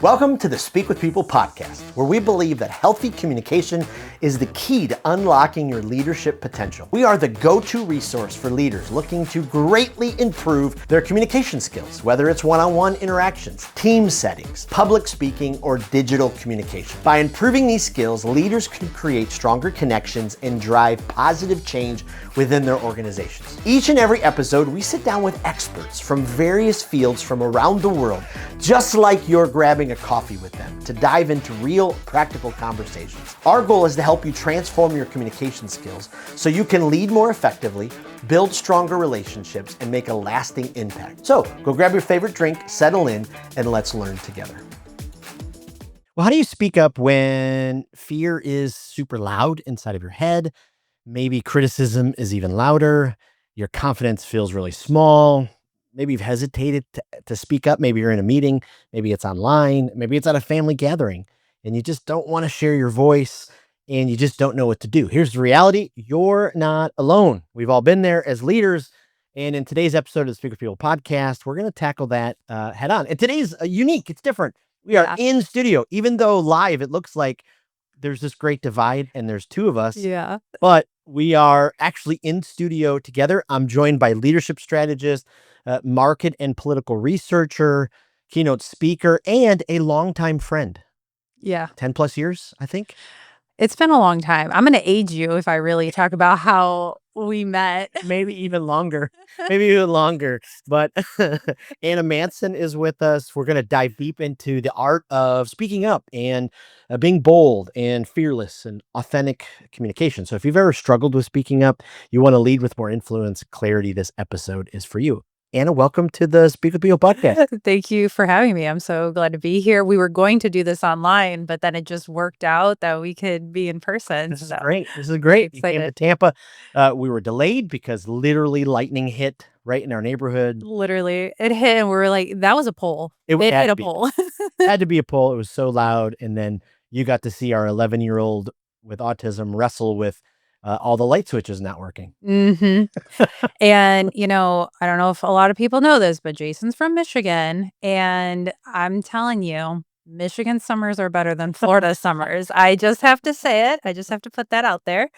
Welcome to the Speak with People podcast, where we believe that healthy communication is the key to unlocking your leadership potential. We are the go-to resource for leaders looking to greatly improve their communication skills, whether it's one-on-one interactions, team settings, public speaking, or digital communication. By improving these skills, leaders can create stronger connections and drive positive change within their organizations. Each and every episode, we sit down with experts from various fields from around the world, just like you're grabbing a coffee with them, to dive into real practical conversations. Our goal is to help you transform your communication skills so you can lead more effectively, build stronger relationships, and make a lasting impact. So go grab your favorite drink, settle in, and let's learn together. Well, how do you speak up when fear is super loud inside of your head? Maybe criticism is even louder. Your confidence feels really small. Maybe you've hesitated to speak up. Maybe you're in a meeting. Maybe it's online. Maybe it's at a family gathering and you just don't want to share your voice and you just don't know what to do. Here's the reality. You're not alone. We've all been there as leaders. And in today's episode of the Speak with People podcast, we're going to tackle that head on. And today's unique. It's different. We are in studio. Even though live, it looks like there's this great divide and there's two of us. Yeah. But we are actually in studio together. I'm joined by leadership strategist, market and political researcher, keynote speaker, and a longtime friend. Yeah. 10 plus years, I think. It's been a long time. I'm going to age you if I really talk about how we met. Maybe even longer. Maybe even longer. But Anna Matson is with us. We're going to dive deep into the art of speaking up and being bold and fearless and authentic communication. So if you've ever struggled with speaking up, you want to lead with more influence, clarity, this episode is for you. Anna, welcome to the Speak with People podcast. Thank you for having me. I'm so glad to be here. We were going to do this online, but then it just worked out that we could be in person. This is great. This is great. You came to Tampa. We were delayed because literally lightning hit right in our neighborhood. Literally, it hit and we were like, that was a pole. It hit a pole. Had to be a pole. It was so loud. And then you got to see our 11-year-old with autism wrestle with all the light switches not working. Mm-hmm. And, I don't know if a lot of people know this, but Jason's from Michigan. And I'm telling you, Michigan summers are better than Florida summers. I just have to say it. I just have to put that out there.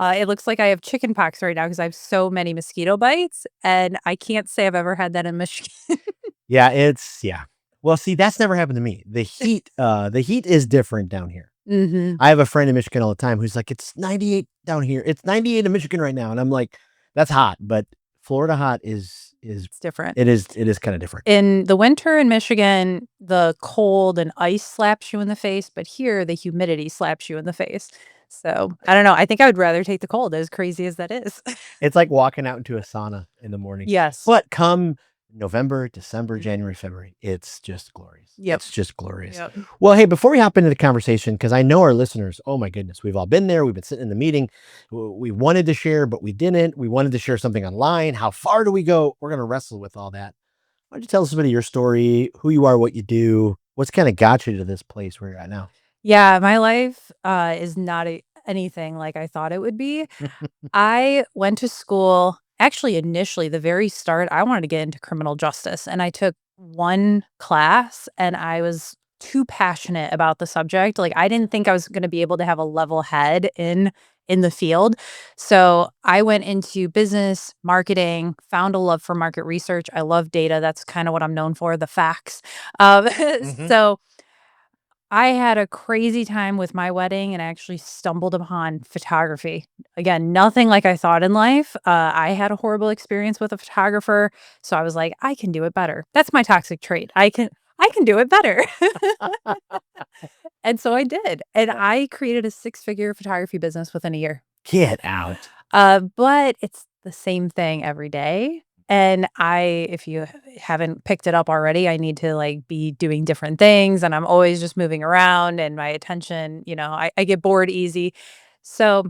It looks like I have chicken pox right now because I have so many mosquito bites. And I can't say I've ever had that in Michigan. Yeah. Well, see, that's never happened to me. The heat is different down here. Mm-hmm. I have a friend in Michigan all the time who's like, it's 98 down here. It's 98 in Michigan right now. And I'm like, that's hot. But Florida hot is It's different. It is kind of different. In the winter in Michigan, the cold and ice slaps you in the face. But here, the humidity slaps you in the face. So I don't know. I think I would rather take the cold, as crazy as that is. It's like walking out into a sauna in the morning. Yes. But come November, December, January, February, it's just glorious. Yep. It's just glorious. Yep. Well, hey, before we hop into the conversation, because I know our listeners, oh my goodness, we've all been there. We've been sitting in the meeting. We wanted to share, but we didn't. We wanted to share something online. How far do we go? We're going to wrestle with all that. Why don't you tell us a bit of your story, who you are, what you do, what's kind of got you to this place where you're at now? Yeah, my life is not anything like I thought it would be. I went to school. Actually, initially, the very start, I wanted to get into criminal justice. And I took one class and I was too passionate about the subject. Like, I didn't think I was going to be able to have a level head in the field. So I went into business, marketing, found a love for market research. I love data. That's kind of what I'm known for, the facts. So I had a crazy time with my wedding and I actually stumbled upon photography. Again, nothing like I thought in life. I had a horrible experience with a photographer. So I was like, I can do it better. That's my toxic trait. I can do it better. And so I did. And I created a 6-figure photography business within a year. Get out. But it's the same thing every day. And if you haven't picked it up already, I need to be doing different things and I'm always just moving around and my attention, I get bored easy. So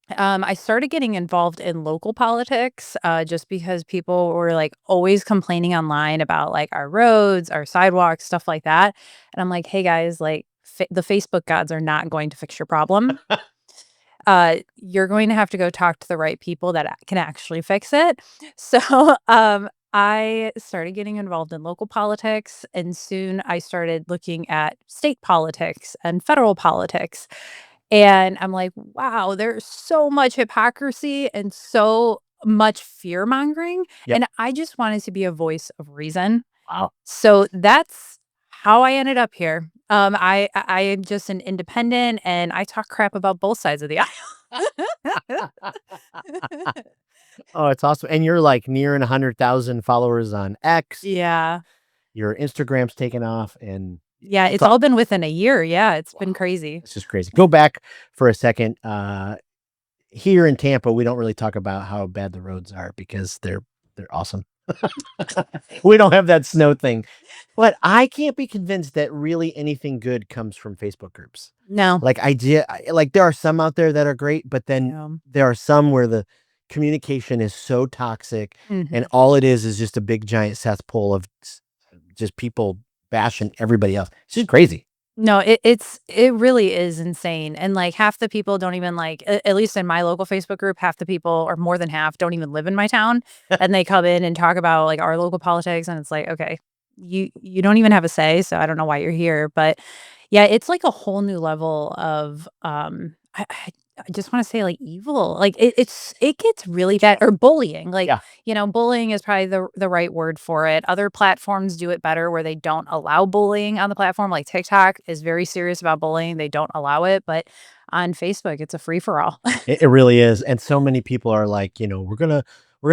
I started getting involved in local politics just because people were always complaining online about our roads, our sidewalks, stuff like that. And I'm like, hey guys, the Facebook gods are not going to fix your problem. You're going to have to go talk to the right people that can actually fix it. So I started getting involved in local politics, and soon I started looking at state politics and federal politics. And I'm like, wow, there's so much hypocrisy and so much fear mongering. Yep. And I just wanted to be a voice of reason. Wow. So that's how I ended up here. I am just an independent and I talk crap about both sides of the aisle. Oh, it's awesome. And you're like nearing 100,000 followers on X. Yeah. Your Instagram's taken off, and Yeah, it's it's all been within a year. Yeah, it's been wow, crazy. it's just crazy. Go back for a second. Here in Tampa, we don't really talk about how bad the roads are because they're awesome. We don't have that snow thing. But I can't be convinced that really anything good comes from Facebook groups. No. Like there are some out there that are great, but then Yeah. there are some where the communication is so toxic and Mhm. all it is just a big giant cesspool of just people bashing everybody else. It's just crazy. No, it really is insane, and, like, half the people don't even, like at least in my local Facebook group, half the people or more than half don't even live in my town, and they come in and talk about, like, our local politics, and it's like, "Okay, you don't even have a say, so I don't know why you're here," but, yeah, it's like a whole new level of, I just wanna say, like, evil, like, it gets really bad or bullying, like, Yeah. bullying is probably the right word for it. Other platforms do it better where they don't allow bullying on the platform, like TikTok is very serious about bullying, they don't allow it, but on Facebook, it's a free for all. It really is, and so many people are like, "We're gonna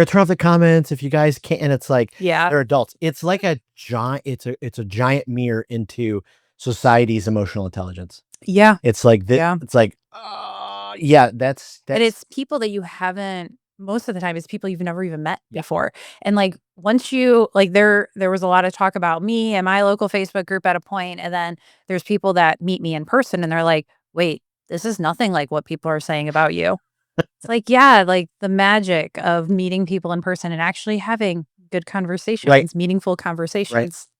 turn off the comments if you guys can't," and it's like, Yeah. they're adults. It's like a giant it's a giant mirror into society's emotional intelligence. Yeah, yeah. It's like, yeah, And that's it's people that you haven't most of the time, it's people you've never even met yeah. before. And, like, once you like, there was a lot of talk about me and my local Facebook group at a point, and then there's people that meet me in person, and they're like, "Wait, this is nothing like what people are saying about you." It's like, yeah, like, the magic of meeting people in person and actually having good Right, conversations, meaningful right. conversations. Yeah.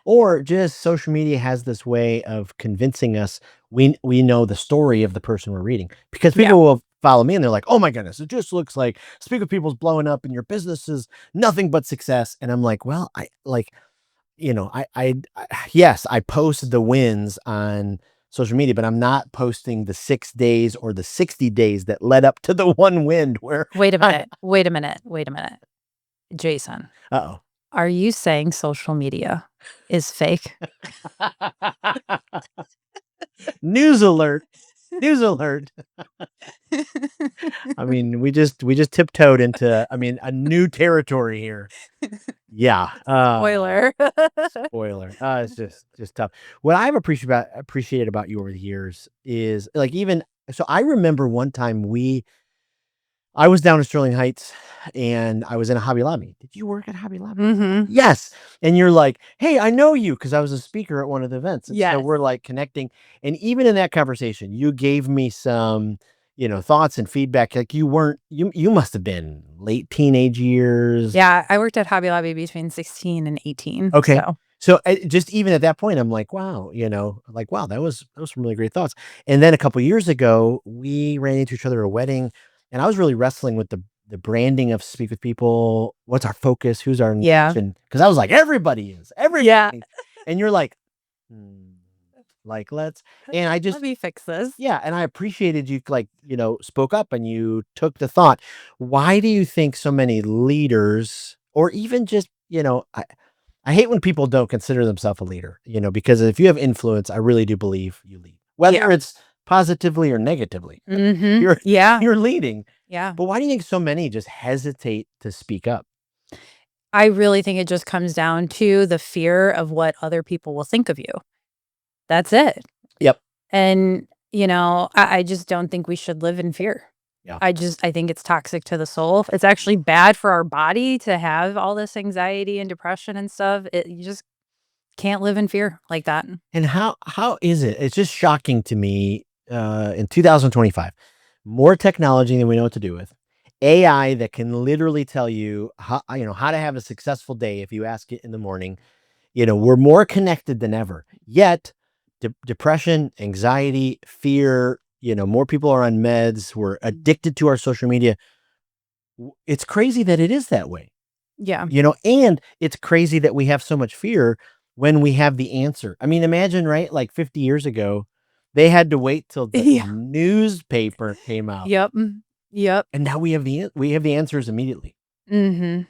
Or just social media has this way of convincing us we know the story of the person we're reading because Yeah. people will follow me and they're like, "Oh my goodness, it just looks like Speak of People's blowing up and your business is nothing but success." And I'm like, "Well, I like, I yes, I post the wins on social media, but I'm not posting the 6 days or the 60 days that led up to the one win where Wait a I minute. Wait a minute. Wait a minute. Jason, uh-oh. are you saying social media is fake? News alert. News alert. I mean, we just tiptoed into, a new territory here. Yeah. Spoiler. Spoiler. It's just tough. What I've appreciated about you over the years is like even so I remember one time I was down in Sterling Heights and I was in a Hobby Lobby. Did you work at Hobby Lobby? Mhm. Yes. And you're like, "Hey, I know you," because I was a speaker at one of the events. And so Yes. we're like connecting. And even in that conversation, you gave me some, thoughts and feedback. Like you must have been late teenage years. Yeah, I worked at Hobby Lobby between 16 and 18, Okay. so So just even at that point, I'm like, wow, wow, that was some really great thoughts. And then a couple years ago, we ran into each other at a wedding, and I was really wrestling with the branding of Speak with People. What's our focus? Who's our niche? yeah. And because I was like, everybody is, Yeah. everybody. And you're like, "Hmm, like let's. And I Let just me fix this. yeah, and I appreciated you like, spoke up and you took the thought. Why do you think so many leaders, or even just, I hate when people don't consider themselves a leader, because if you have influence, I really do believe you lead. Yeah. Whether it's positively or negatively, Mhm. you're Yeah. you're leading. Yeah. But why do you think so many just hesitate to speak up? I really think it just comes down to the fear of what other people will think of you. That's it. Yep. And, I just don't think we should live in fear. Yeah. I think it's toxic to the soul. It's actually bad for our body to have all this anxiety and depression and stuff. You just can't live in fear like that. And how is it? It's just shocking to me in 2025. More technology than we know what to do with. AI that can literally tell you how to have a successful day if you ask it in the morning. We're more connected than ever. Yet, depression, anxiety, fear, more people are on meds. We're addicted to our social media. It's crazy that it is that way. Yeah. And it's crazy that we have so much fear when we have the answer. I mean, imagine, right? Like 50 years ago, they had to wait till the Yeah. newspaper came out, Yep. Yep. and now we have the answers immediately. Mhm.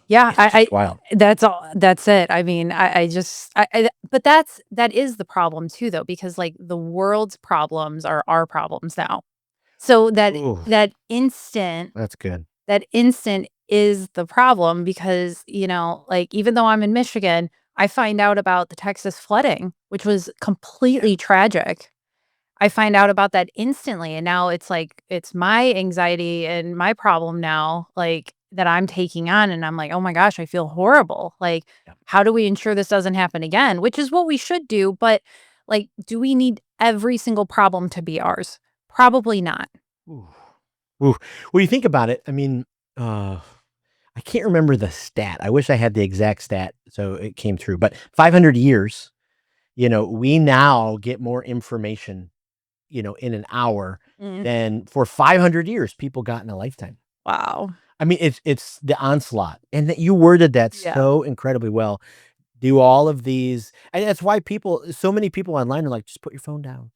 Yeah, It's just wild. that's all that's it. I mean, I just I but that is the problem too though, because, like, the world's problems are our problems now. So Ooh, that's good. that instant is the problem because, like, even though I'm in Michigan, I find out about the Texas flooding, which was completely tragic. I find out about that instantly, and now it's like, it's my anxiety and my problem now, like, that I'm taking on, and I'm like, "Oh my gosh, I feel horrible." Like, Yeah. how do we ensure this doesn't happen again? Which is what we should do, but, like, do we need every single problem to be ours? Probably not. Ooh. Ooh. Well, you think about it, I mean, uh, I can't remember the stat. I wish I had the exact stat so it came through, but 500 years, we now get more information, in an hour Mm, than for 500 years people got in a lifetime. wow. I mean, it's the onslaught, and that you worded that Yeah. so incredibly well. Do all of these and that's why so many people online are like, "Just put your phone down.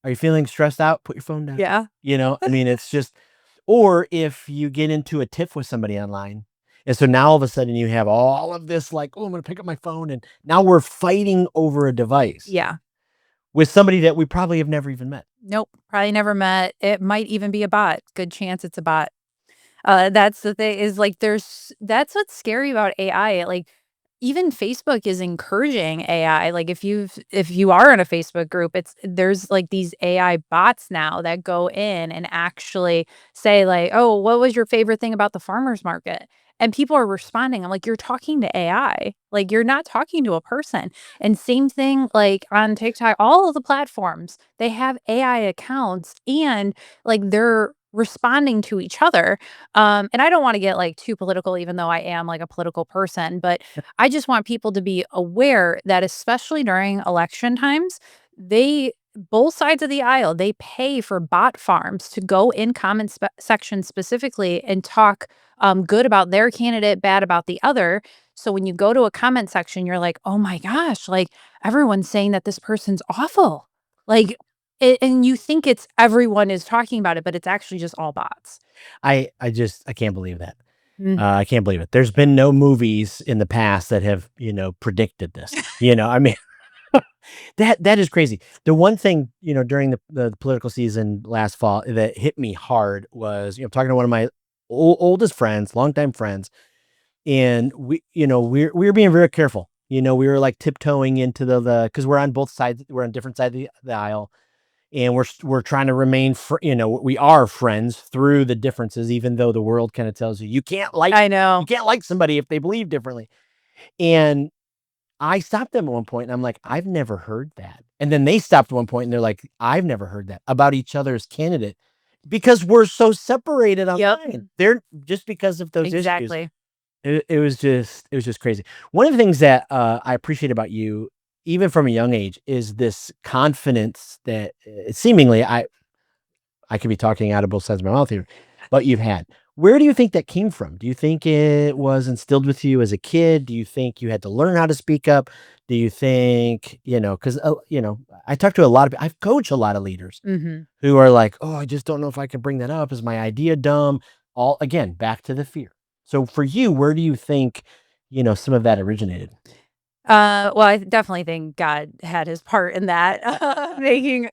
Are you feeling stressed out? Put your phone down." Yeah. I mean, it's just or if you get into a tiff with somebody online, and so now all of a sudden you have all of this like, "Oh, I'm gonna pick up my phone," and now we're fighting over a device Yeah. with somebody that we probably have never even met. Nope, probably never met. It might even be a bot. Good chance it's a bot. That's the thing is, like, that's what's scary about AI, like, even Facebook is encouraging AI, like, if you are in a Facebook group, there's, like, these AI bots now that go in and actually say, like, "Oh, what was your favorite thing about the farmer's market?" And people are responding, I'm like, "You're talking to AI, like, you're not talking to a person." And same thing, like, on TikTok, all of the platforms, they have AI accounts and, like, they're responding to each other. And I don't wanna get, like, too political even though I am, like, a political person, but I just want people to be aware that especially during election times, they both sides of the aisle, they pay for bot farms to go in comment section specifically and talk, good about their candidate, bad about the other. So when you go to a comment section, you're like, "Oh my gosh, like, everyone's saying that this person's awful." Like, and you think it's everyone is talking about it, but it's actually just all bots. I can't believe that. Mm. I can't believe it. There's been no movies in the past that have, predicted this. I mean, that is crazy. The one thing, during the political season last fall that hit me hard was, talking to one of my oldest friends, longtime friends, and we were being very careful. We were like tiptoeing into the because we're on both sides, we're on different sides of the aisle, and we're trying to remain, we are friends through the differences, even though the world kind of tells you I you know. can't like somebody if they believe differently. And I stopped them at one point and I'm like, "I've never heard that." And then they stopped at one point and they're like, "I've never heard that about each other's candidate," because we're so separated Yep, online. They're just because of those issues. exactly. It was just crazy. One of the things that, I appreciate about you, even from a young age, is this confidence that, seemingly I could be talking out of both sides of my mouth here, but you've had. Where do you think that came from? Do you think it was instilled with you as a kid? Do you think you had to learn how to speak up? Do you think, 'cause, I talk to a lot of I've coached a lot of leaders Mhm. who are like, "Oh, I just don't know if I can bring that up. Is my idea dumb?" All again, back to the fear. So for you, where do you think, some of that originated? Well, I definitely think God had his part in that, making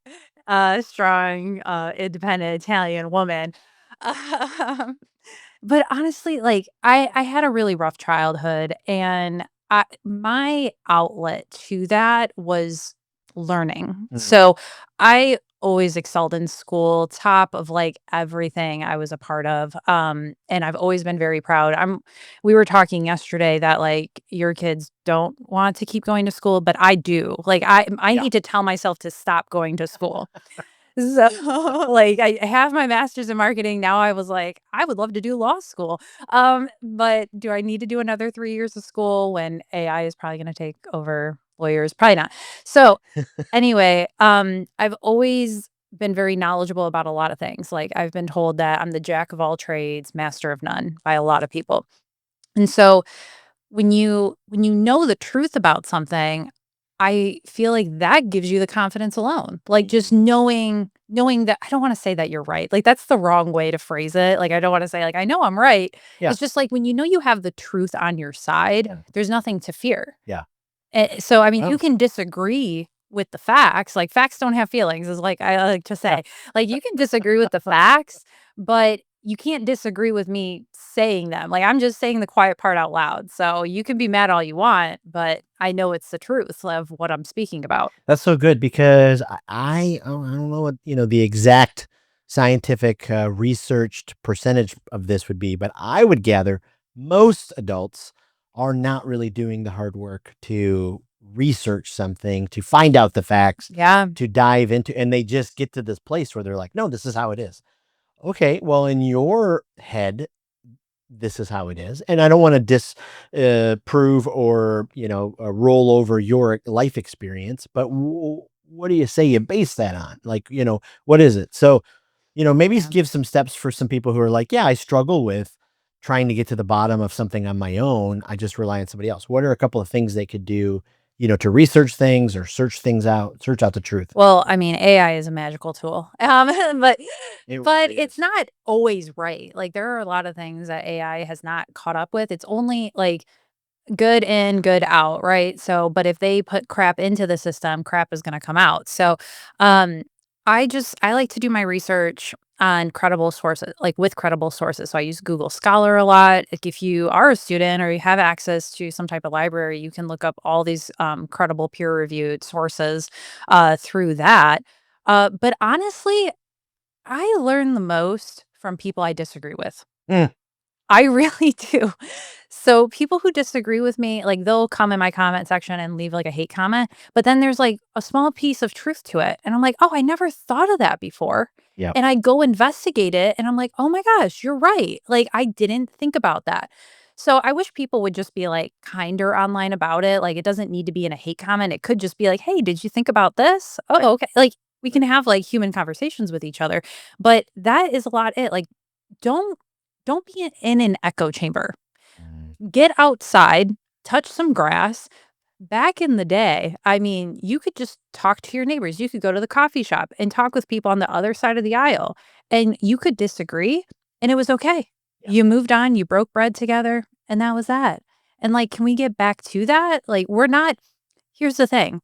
a strong, independent Italian woman. Um, but honestly, like, I had a really rough childhood, and my outlet to that was learning. Mm, So, I always excelled in school, top of, like, everything I was a part of, and I've always been very proud. We were talking yesterday that, like, your kids don't want to keep going to school, but I do. Like, I yeah. need to tell myself to stop going to school. So, like, I have my master's in marketing. Now I was like, I would love to do law school. But do I need to do another 3 years of school when AI is probably gonna take over lawyers? Probably not. So, anyway, I've always been very knowledgeable about a lot of things. Like, I've been told that I'm the jack of all trades, master of none by a lot of people. And so when you know the truth about something, I feel like that gives you the confidence alone. Like just knowing that I don't want to say that you're right. Like that's the wrong way to phrase it. Like I don't want to say like I know I'm right. Yeah. It's just like when you know you have the truth on your side, Yeah. there's nothing to fear. Yeah. So, I mean, you Wow. can disagree with the facts, like, facts don't have feelings is like I like to Yeah. say. Like, you can disagree with the facts, but you can't disagree with me saying them. Like, I'm just saying the quiet part out loud. So, you can be mad all you want, but I know it's the truth of what I'm speaking about. That's so good because I don't know what, the exact scientific, researched percentage of this would be, but I would gather most adults are not really doing the hard work to research something, to find out the facts, Yeah. to dive into, and they just get to this place where they're like, "No, this is how it is." Okay, well, in your head, this is how it is. And I don't want to prove or, roll over your life experience, but what do you say you base that on? Like, what is it? So, maybe Yeah. give some steps for some people who are like, yeah, I struggle with trying to get to the bottom of something on my own. I just rely on somebody else. What are a couple of things they could do, to research things or search out the truth? Well, I mean, AI is a magical tool. But It but really it's is. not always right. Like, there are a lot of things that AI has not caught up with. It's only, like, good in, good out, right? So, but if they put crap into the system, crap is gonna come out. So, um, I like to do my research on credible sources, like with credible sources. So I use Google Scholar a lot. Like if you are a student or you have access to some type of library, you can look up all these credible peer-reviewed sources through that. But honestly, I learn the most from people I disagree with. Mm, I really do. So people who disagree with me, like they'll come in my comment section and leave like a hate comment, but then there's like a small piece of truth to it. And I'm like, "Oh, I never thought of that before." yeah. And I go investigate it and I'm like, "Oh my gosh, you're right. Like I didn't think about that." So I wish people would just be like kinder online about it. Like it doesn't need to be in a hate comment. It could just be like, "Hey, did you think about this?" Right. Oh, okay. Like we Right. can have like human conversations with each other. But that is a lot it. Like don't don't be in an echo chamber. Mm, Get outside, touch some grass. Back in the day, I mean, you could just talk to your neighbors. You could go to the coffee shop and talk with people on the other side of the aisle, and you could disagree, and it was okay. yeah. You moved on, you broke bread together, and that was that. And, like, can we get back to that? Like, we're not here's the thing.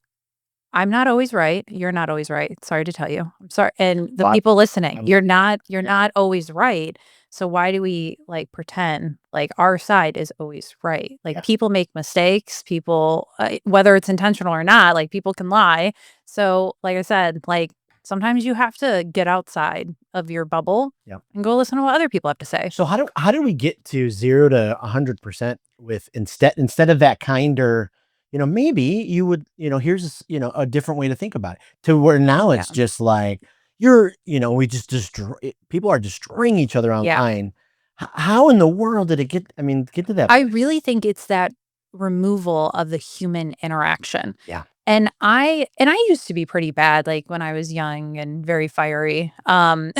I'm not always right. You're not always right. Sorry to tell you. I'm sorry. And the Well, people listening, I'm you're yeah. not always right. So why do we like pretend like our side is always right? Like Yeah. people make mistakes, people whether it's intentional or not, like people can lie. So like I said, like sometimes you have to get outside of your bubble Yeah. and go listen to what other people have to say. So how do we get to 0 to 100% with instead of that kinder, maybe you would, here's, a different way to think about it, to where now Yeah. it's just like we just destroy people are destroying each other Yeah. online. How in the world did it get to that I place? really think it's that removal of the human interaction. Yeah. And I used to be pretty bad, like, when I was young and very fiery. Mm,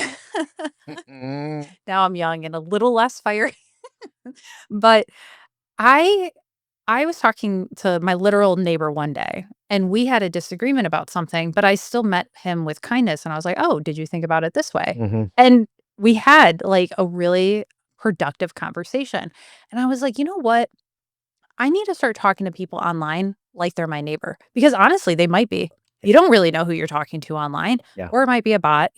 Now I'm young and a little less fiery. But I I was talking to my literal neighbor one day, and we had a disagreement about something, but I still met him with kindness, and I was like, "Oh, did you think about it this way?" mhm. And we had, like, a really productive conversation. And I was like, "You know what? I need to start talking to people online like they're my neighbor because honestly, they might be. You don't really know who you're talking to online, Yeah. or it might be a bot.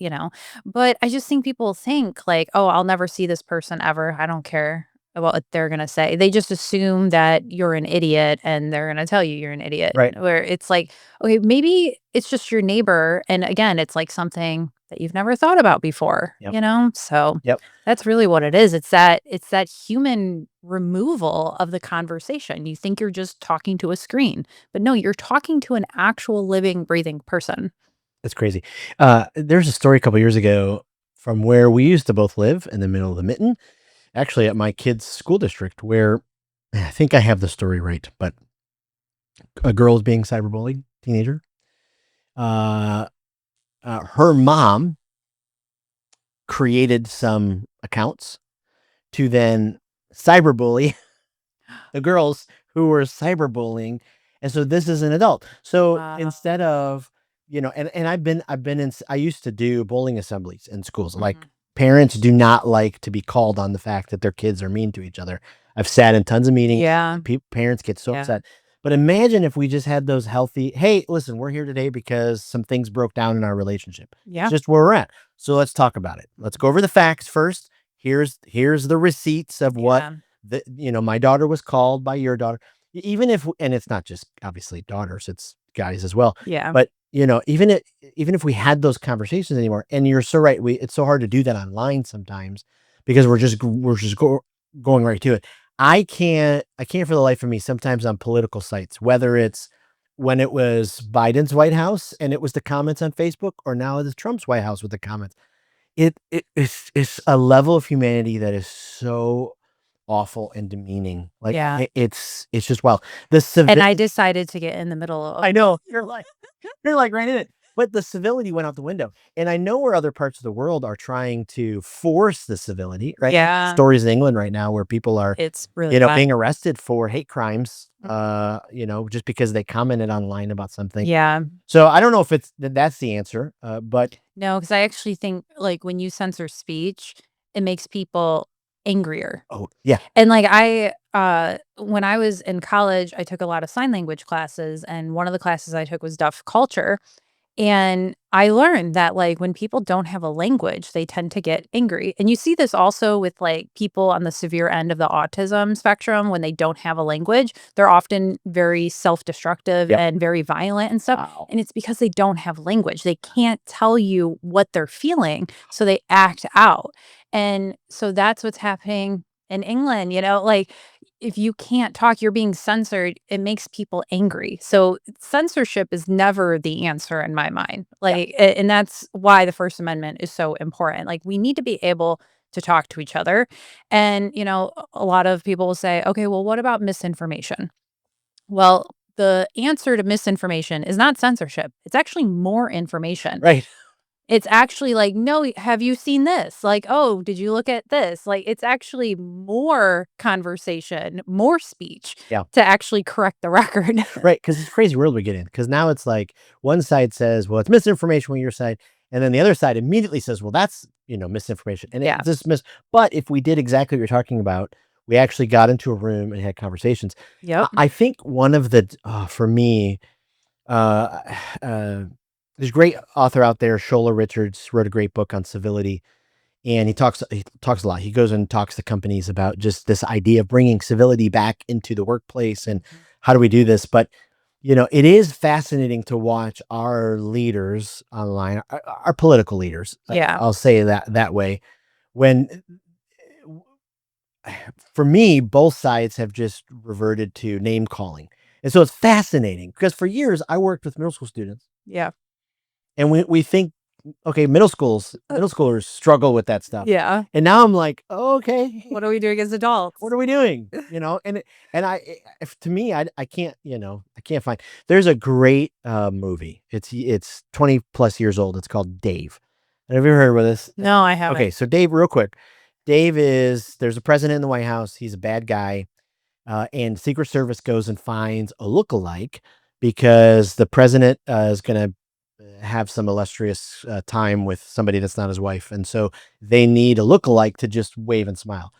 But I just think people think like, oh, I'll never see this person ever. I don't care about what they're going to say. They just assume that you're an idiot and they're going to tell you you're an idiot. Right. Where it's like, okay, maybe it's just your neighbor. And again, it's like something that you've never thought about Yep. before. So Yep. that's really what it is. It's that human removal of the conversation. You think you're just talking to a screen, but no, you're talking to an actual living, breathing person. That's crazy. There's a story a couple years ago from where we used to both live in the middle of the mitten, actually at my kid's school district, where I think I have the story right, but a girl is being cyberbullied, teenager. Uh, her mom created some accounts to then cyberbully the girls who were cyberbullying. And so this is an adult. So Wow. instead of, and I used to do bowling assemblies in schools. Like, Mhm. parents do not like to be called on the fact that their kids are mean to each other. I've sat in tons of meetings. Yeah. Parents get so Yeah. upset. But imagine if we just had those healthy, hey, listen, we're here today because some things broke down in our relationship. It's Yeah. just where we're at. So let's talk about it. Let's go over the facts first. Here's the receipts of what Yeah. my daughter was called by your daughter. Even if, and it's not just obviously daughters, it's guys as well. Yeah. But even if we had those conversations anymore, and you're so right, it's so hard to do that online sometimes because going right to it. I can't for the life of me sometimes on political sites, whether it's when it was Biden's White House and it was the comments on Facebook, or now it's Trump's White House with the comments. It's a level of humanity that is so awful and demeaning. Like, Yeah. it's just wild. And I decided to get in the middle of I know, you're like right in it. But the civility went out the window. And I know where other parts of the world are trying to force the civility, right? Yeah. Stories in England right now where people are, It's really bad. being arrested for hate crimes, just because they commented online about something. Yeah. So I don't know if that's the answer, but No, because I actually think, like, when you censor speech, it makes people angrier. oh yeah, And, like, when I was in college, I took a lot of sign language classes, and one of the classes I took was deaf culture. And I learned that, like, when people don't have a language, they tend to get angry. And you see this also with, like, people on the severe end of the autism spectrum. When they don't have a language, they're often very self-destructive yep. and very violent and stuff. Wow. And it's because they don't have language. They can't tell you what they're feeling, so they act out. And so that's what's happening in England, like, if you can't talk, you're being censored, it makes people angry. So censorship is never the answer in my mind. Yeah. Like, and that's why the First Amendment is so important. Like, we need to be able to talk to each other. And, a lot of people will say, okay, well, what about misinformation? Well, the answer to misinformation is not censorship. It's actually more information. Right. It's actually like, "No, have you seen this?" Like, "Oh, did you look at this?" Like, it's actually more conversation, more speech Yeah. to actually correct the record. Right, because it's a crazy world we get in. Because now it's like one side says, "Well, it's misinformation on your side," and then the other side immediately says, "Well, that's, misinformation," and Yeah. it's dismissed. But if we did exactly what you're talking about, we actually got into a room and had conversations. I Yep. I think one of the for me, uh, uh, there's a great author out there, Shola Richards, wrote a great book on civility, and he talks a lot. He goes and talks to companies about just this idea of bringing civility back into the workplace and Mhm. how do we do this. But it is fascinating to watch our leaders online, our political leaders. Yeah. I'll say that way. When for me, both sides have just reverted to name calling, and so it's fascinating because for years I worked with middle school students, Yeah. and we think, okay, middle schoolers struggle with that stuff. Yeah. And now I'm like, "Oh, okay, What are we doing as what adults? are we doing?" And if to me, I can't, I can't find there's a great, movie. It's 20 plus years old. It's called Dave. Have you ever heard of this? No, I haven't. Okay, so Dave, real quick. There's a president in the White House. He's a bad guy. And Secret Service goes and finds a lookalike because the president is going to have some illustrious time with somebody that's not his wife. And so they need a lookalike to just wave and smile.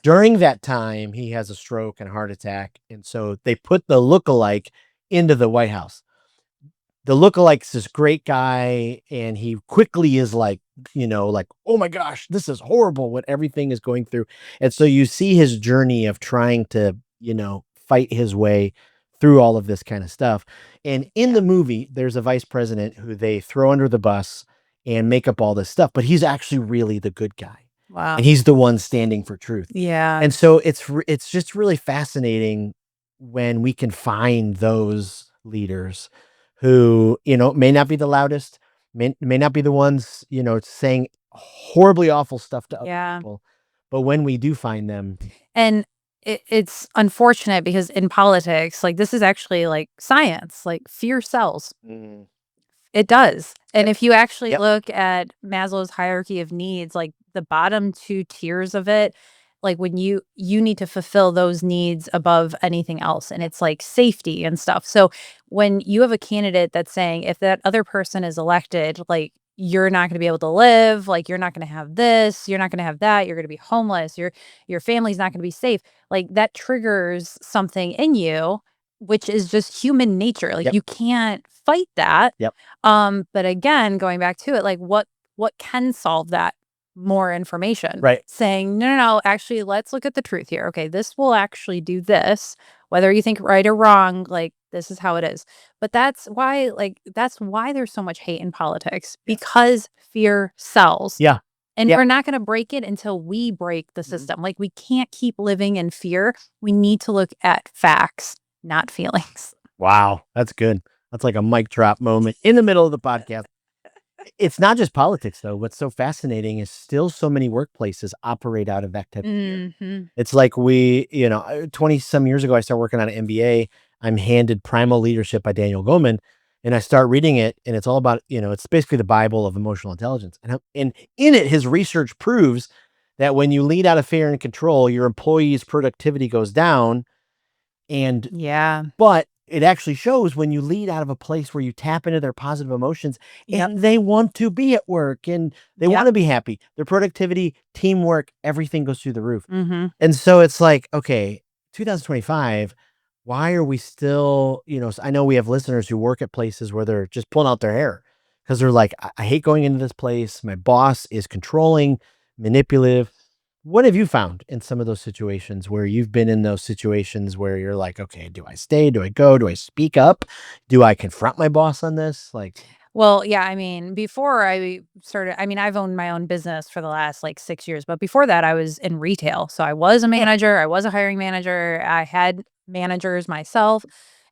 During that time, he has a stroke and a heart attack. And so they put the lookalike into the White House. The lookalike's this great guy, and he quickly is like, like, oh my gosh, this is horrible what everything is going through. And so you see his journey of trying to, fight his way through all of this kind of stuff. And in the Yeah. movie, there's a vice president who they throw under the bus and make up all this stuff, but he's actually really the good guy. Wow. And he's the one standing for truth. Yeah. And so it's just really fascinating when we can find those leaders who, may not be the loudest, may not be the ones, saying horribly awful stuff to other Yeah. people. But when we do find them, And it's unfortunate because in politics, like, this is actually, like, science, like, fear sells. mm, It does. And yep, if you actually yep, look at Maslow's hierarchy of needs, like, the bottom 2 tiers of it, like when you need to fulfill those needs above anything else, and it's like safety and stuff. So when you have a candidate that's saying if that other person is elected, like you're not going to be able to live, like you're not going to have this, you're not going to have that, you're going to be homeless, your family's not going to be safe, like that triggers something in you, which is just human nature. Like Yep. you can't fight that. Yep. But again, going back to it, like what can solve that? More information. Right. Saying, no, no, no, actually, let's look at the truth here. Okay, this will actually do this, whether you think right or wrong, like this is how it is. But that's why there's so much hate in politics, because fear sells. Yeah. And Yep. we're not going to break it until we break the system. Like we can't keep living in fear. We need to look at facts, not feelings. Wow. That's good. That's like a mic drop moment in the middle of the podcast. It's not just politics, though. What's so fascinating is still so many workplaces operate out of that type of fear. It's like 20 some years ago, I started working on an MBA. I'm handed Primal Leadership by Daniel Goleman, and I start reading it, and it's all about, it's basically the Bible of emotional intelligence. And in it, his research proves that when you lead out of fear and control, your employees' productivity goes down. And yeah, but it actually shows when you lead out of a place where you tap into their positive emotions, Yep. and they want to be at work and they want to be happy. Their productivity, teamwork, everything goes through the roof. And so it's like, okay, 2025, why are we still, I know we have listeners who work at places where they're just pulling out their hair because they're like, I hate going into this place. My boss is controlling, manipulative. What have you found in some of those situations where you've been in those situations where you're like, okay, do I stay? Do I go? Do I speak up? Do I confront my boss on this? Like, Well, yeah, I mean, before I started, I mean, I've owned my own business for the last like 6 years, but before that, I was in retail. So I was a manager, I was a hiring manager, I had managers myself.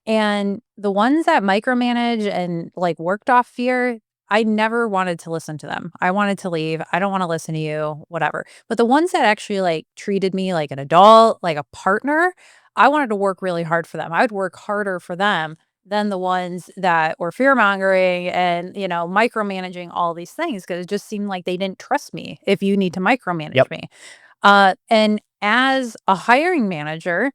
And the ones that micromanage and like worked off fear, I never wanted to listen to them. I wanted to leave. I don't want to listen to you, whatever. But the ones that actually like treated me like an adult, like a partner, I wanted to work really hard for them. I would work harder for them than the ones that were fear mongering and, micromanaging all these things, because it just seemed like they didn't trust me if you need to micromanage yep, me. And as a hiring manager,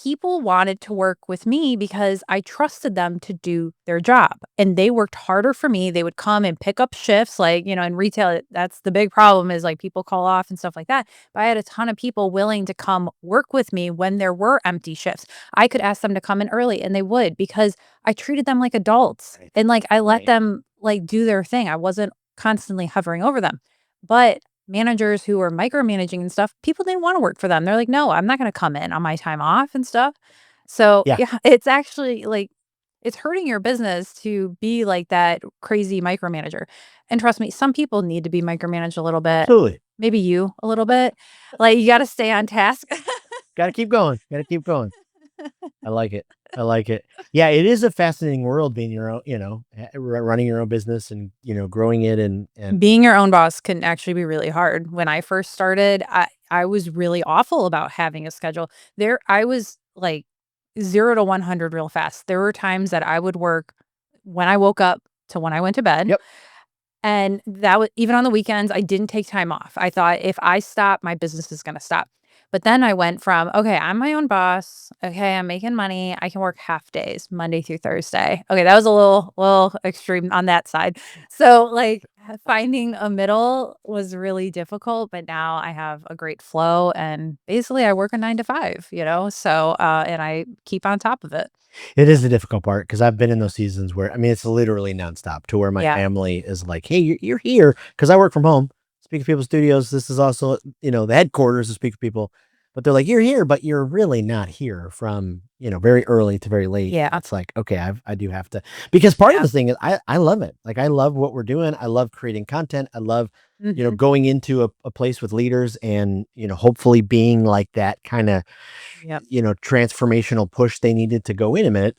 people wanted to work with me because I trusted them to do their job, and they worked harder for me. They would come and pick up shifts. Like, in retail, that's the big problem, is like people call off and stuff like that. But I had a ton of people willing to come work with me when there were empty shifts. I could ask them to come in early and they would, because I treated them like adults, Right. and like I let Right. them like do their thing. I wasn't constantly hovering over them. But managers who were micromanaging and stuff, people didn't want to work for them. They're like, "No, I'm not gonna come in on my time off and stuff." So, Yeah, yeah, it's actually like it's hurting your business to be like that crazy micromanager. And trust me, some people need to be micromanaged a little bit. absolutely. Maybe you a little bit. Like you gotta stay on task. Got to keep going. Got to keep going. I like it. I like it. Yeah, it is a fascinating world being your own, running your own business and, growing it and Being your own boss can actually be really hard. When I first started, I was really awful about having a schedule. I was like 0 to 100 real fast. There were times that I would work when I woke up to when I went to bed. yep, And that was even on the weekends, I didn't take time off. I thought if I stop, my business is gonna stop. But then I went from, okay, I'm my own boss. Okay, I'm making money. I can work half days, Monday through Thursday. Okay, that was a little extreme on that side. So like finding a middle was really difficult, but now I have a great flow, and basically I work a 9 to 5, So and I keep on top of it. it is the difficult part because I've been in those seasons where, I mean, it's literally nonstop to where my Yeah. family is like, hey, you're here because I work from home. Speak of People Studios. This is also, the headquarters of Speak of People. But they're like, you're here, but you're really not here from, very early to very late. Yeah. It's like, okay, I do have to, because part of Yeah. the thing is I love it. Like, I love what we're doing. I love creating content. I love, Mhm. going into a place with leaders and, hopefully being like that kind of, Yep. transformational push they needed to go, wait a minute,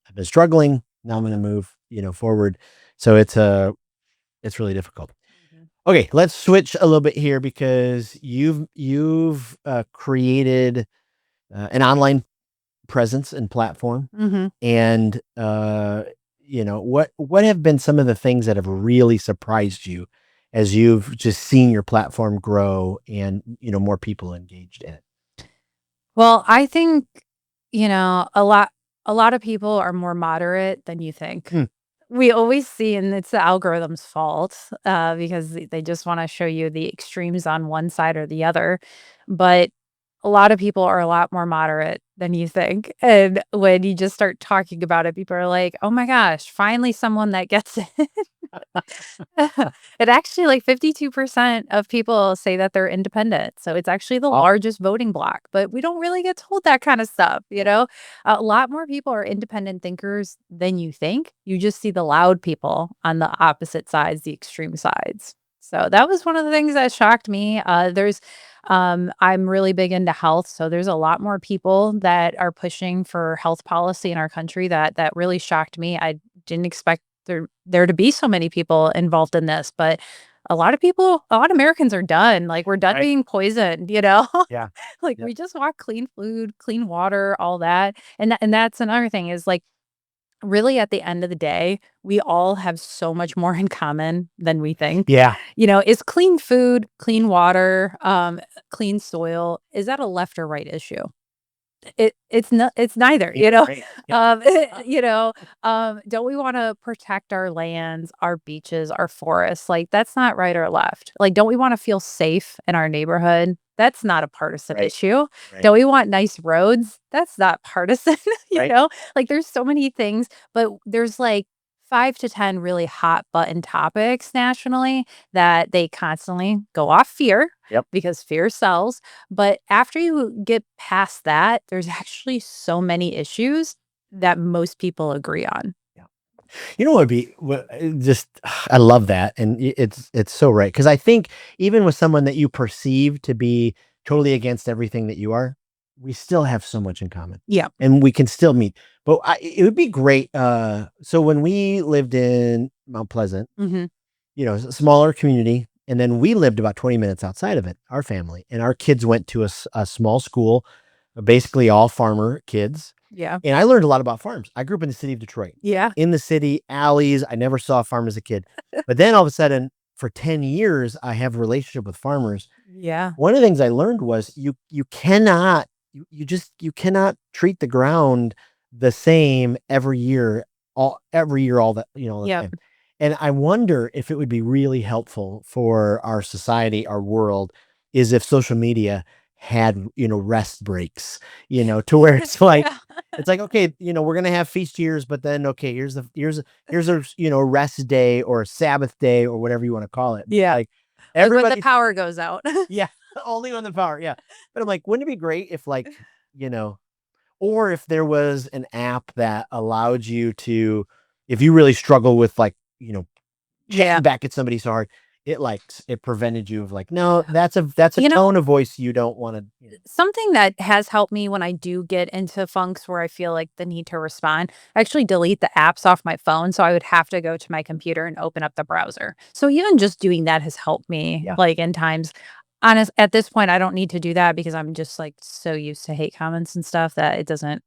I've been struggling. Now I'm going to move, forward. So it's really difficult. Mhm. Okay, let's switch a little bit here because you've created an online presence and platform, Mhm. and what have been some of the things that have really surprised you as you've just seen your platform grow and, more people engaged in it? Well, I think, a lot of people are more moderate than you think. Hmm. We always see, and it's the algorithm's fault, because they just wanna show you the extremes on one side or the other, but a lot of people are a lot more moderate than you think, and when you just start talking about it, people are like, "Oh my gosh, finally someone that gets it." It actually, like, 52% of people say that they're independent, so it's actually the Wow. largest voting block, but we don't really get told that kinda stuff, you know? A lot more people are independent thinkers than you think. You just see the loud people on the opposite sides, the extreme sides. So that was one of the things that shocked me. I'm really big into health, so there's a lot more people that are pushing for health policy in our country that really shocked me. I didn't expect there to be so many people involved in this, but a lot of Americans are done. Like, we're done Right. being poisoned, you know? Yeah. Like, Yep. we just want clean food, clean water, all that. And that's another thing is, like, really at the end of the day, we all have so much more in common than we think. Yeah. Is clean food, clean water, clean soil, is that a left or right issue? It's neither, Yeah, right. Yep. Um, you know, don't we wanna protect our lands, our beaches, our forests? Like, that's not right or left. Like, don't we wanna feel safe in our neighborhood? That's not a partisan Right. issue. Right. Don't we want nice roads? That's not partisan, you Right. know? Like, there's so many things, but there's, like, 5 to 10 really hot button topics nationally that they constantly go off fear Yep. because fear sells, but after you get past that, there's actually so many issues that most people agree on. Yeah. You know what would be just I love that, and it's so right because I think even with someone that you perceive to be totally against everything that you are, we still have so much in common, Yeah. and we can still meet. But it would be great. So when we lived in Mount Pleasant, Mhm. it's a smaller community, and then we lived about 20 minutes outside of it, our family, and our kids went to a small school, basically all farmer kids, Yeah. and I learned a lot about farms. I grew up in the city of Detroit. Yeah. In the city, alleys, I never saw a farm as a kid. But then all of a sudden, for 10 years, I have a relationship with farmers. Yeah. One of the things I learned was you cannot you cannot treat the ground the same every year all the Yep. time. And I wonder if it would be really helpful for our society, our world, is if social media had, rest breaks, to where Yeah. it's like, okay, we're gonna have feast years, but then okay, here's a rest day or a Sabbath day or whatever you want to call it. Yeah. Like Like, when the everybody power goes out. yeah, only on the power, yeah. But I'm like, wouldn't it be great if you know, or if there was an app that allowed you to, if you really struggle with Yeah. chatting back at somebody so hard, it prevented you of like, no, that's a You know, tone of voice you don't want to. something that has helped me when I do get into funks where I feel like the need to respond, I actually delete the apps off my phone, so I would have to go to my computer and open up the browser. So even just doing that has helped me, Yeah. like, in times. At this point, I don't need to do that because I'm just, like, so used to hate comments and stuff that it doesn't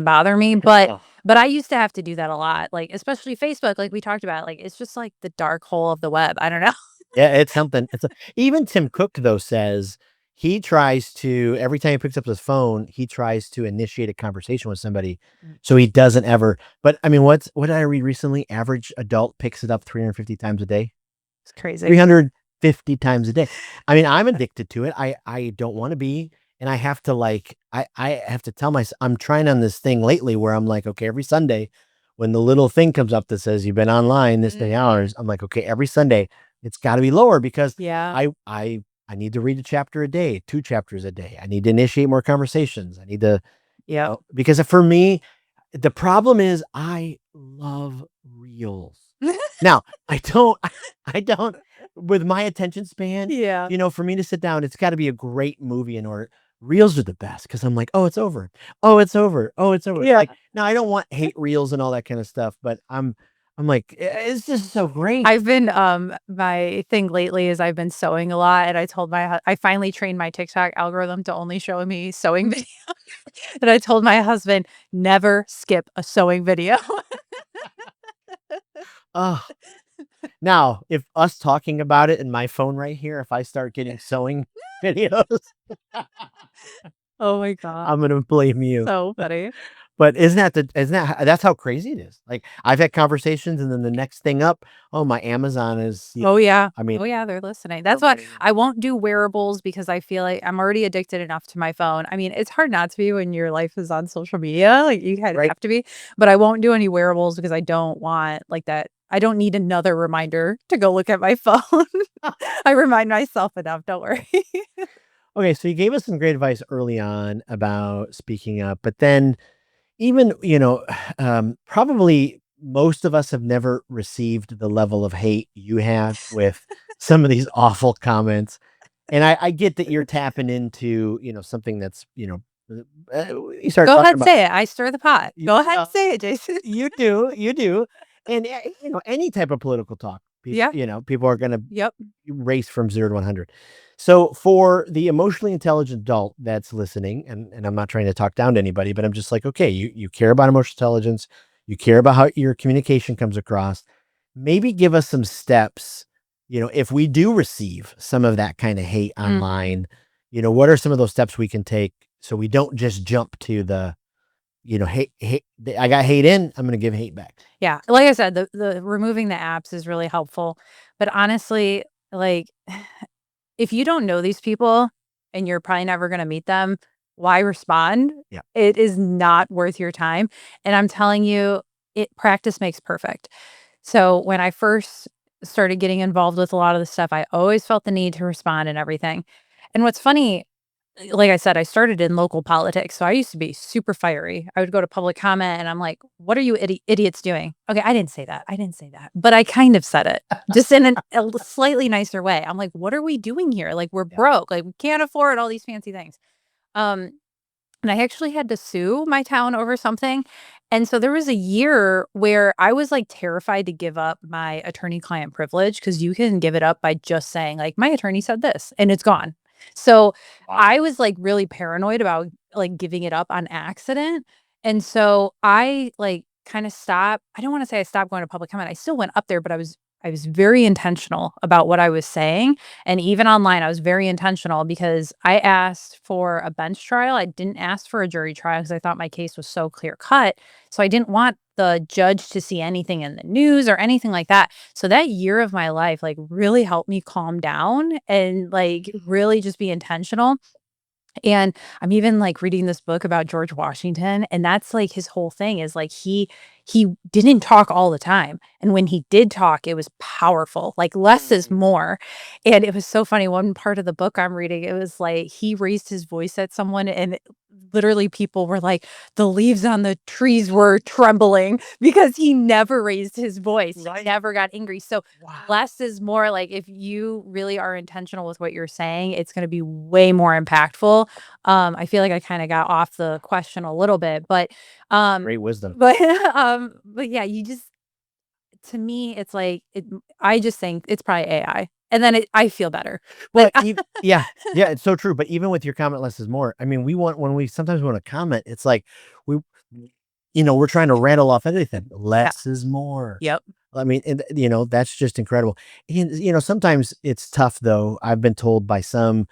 bother me, but Oh. but I used to have to do that a lot, like, especially Facebook, like we talked about, like, it's just, like, the dark hole of the web, I don't know. Yeah, it's something. Even Tim Cook though says he tries to every time he picks up his phone, he tries to initiate a conversation with somebody, Mm. so he doesn't ever. But I mean, what did I read recently? Average adult picks it up 350 times a day. It's crazy. 350 times a day. I mean, I'm addicted to it. I don't want to be, and I have to I have to tell myself I'm trying on this thing lately where I'm like, okay, every Sunday when the little thing comes up that says you've been online this many Mhm. hours, I'm like, okay, every Sunday it's got to be lower because Yeah. I need to read a chapter a day, 2 chapters a day. I need to initiate more conversations. I need to, Yep. because for me, the problem is I love reels. Now, I don't with my attention span, Yeah. for me to sit down, it's gotta be a great movie in order. Reels are the best because 'cause I'm like, "Oh, it's over. Oh, it's over. Oh, it's over." Yeah. Like, now I don't want hate reels and all that kinda stuff, but I'm like, It's just so great." My thing lately is I've been sewing a lot, and I finally trained my TikTok algorithm to only show me sewing videos, and I told my husband, "Never skip a sewing video." Oh, Now, if us talking about it in my phone right here, if I start getting sewing videos, Oh my god. I'm gonna blame you. So funny. But that's how crazy it is. Like, I've had conversations and then the next thing up, oh, my Amazon is, Oh, yeah. I mean, Oh, yeah, they're listening. That's why everybody knows. I won't do wearables because I feel like I'm already addicted enough to my phone. I mean, it's hard not to be when your life is on social media, like, you kind of Right? have to be, but I won't do any wearables because I don't want, like, that I don't need another reminder to go look at my phone. I remind myself enough, don't worry. Okay, so you gave us some great advice early on about speaking up, but then even, probably most of us have never received the level of hate you have with some of these awful comments. And I get that you're tapping into, something that's, you start Go talking ahead, about, say it. I stir the pot. you, Go ahead, say it, Jason. you do. And, any type of political talk, Yeah. people are going to Yep. race from 0 to 100. So for the emotionally intelligent adult that's listening, and I'm not trying to talk down to anybody, but I'm just like, okay, you care about emotional intelligence, you care about how your communication comes across. Maybe give us some steps, if we do receive some of that kind of hate Mm. online, what are some of those steps we can take so we don't just jump to the, hate, I got hate in, I'm going to give hate back. Yeah, like I said, the removing the apps is really helpful, but honestly, like, if you don't know these people and you're probably never gonna meet them, why respond? Yeah. It is not worth your time, and I'm telling you, practice makes perfect. So, when I first started getting involved with a lot of the stuff, I always felt the need to respond and everything, and what's funny, like I said, I started in local politics, so I used to be super fiery. I would go to public comment and I'm like, "What are you idiots doing?" Okay, I didn't say that. I didn't say that, but I kind of said it just in slightly nicer way. I'm like, "What are we doing here? Like, we're Yeah. broke. Like, we can't afford all these fancy things." Um, and I actually had to sue my town over something. And so there was a year where I was like terrified to give up my attorney client privilege because you can give it up by just saying, like, my attorney said this and it's gone. So Wow. I was like really paranoid about like giving it up on accident. And so I like kind of stopped. I don't want to say I stopped going to public comment. I still went up there, but I was very intentional about what I was saying, and even online, I was very intentional because I asked for a bench trial. I didn't ask for a jury trial because I thought my case was so clear cut. So I didn't want the judge to see anything in the news or anything like that. So that year of my life, like, really helped me calm down and like really just be intentional. And I'm even, like, reading this book about George Washington, and that's, like, his whole thing is, like, he didn't talk all the time, and when he did talk, it was powerful, like, less is Mm. more, and it was so funny, one part of the book I'm reading, it was, like, he raised his voice at someone, and literally people were like, "The leaves on the trees were trembling," because he never raised his voice, he Right. never got angry, so Wow. less is more, like, if you really are intentional with what you're saying, it's gonna be way more impactful. I feel like I kinda got off the question a little bit, um, Great wisdom. but, but yeah, you just to me, it's like, I just think it's probably AI, and then I feel better, but Well, yeah, yeah, it's so true, but even with your comment, less is more. I mean, when we sometimes want to comment, it's like we we're trying to rattle off everything. yeah, Less is more. yep, I mean, and, that's just incredible. And, sometimes it's tough though. I've been told by some,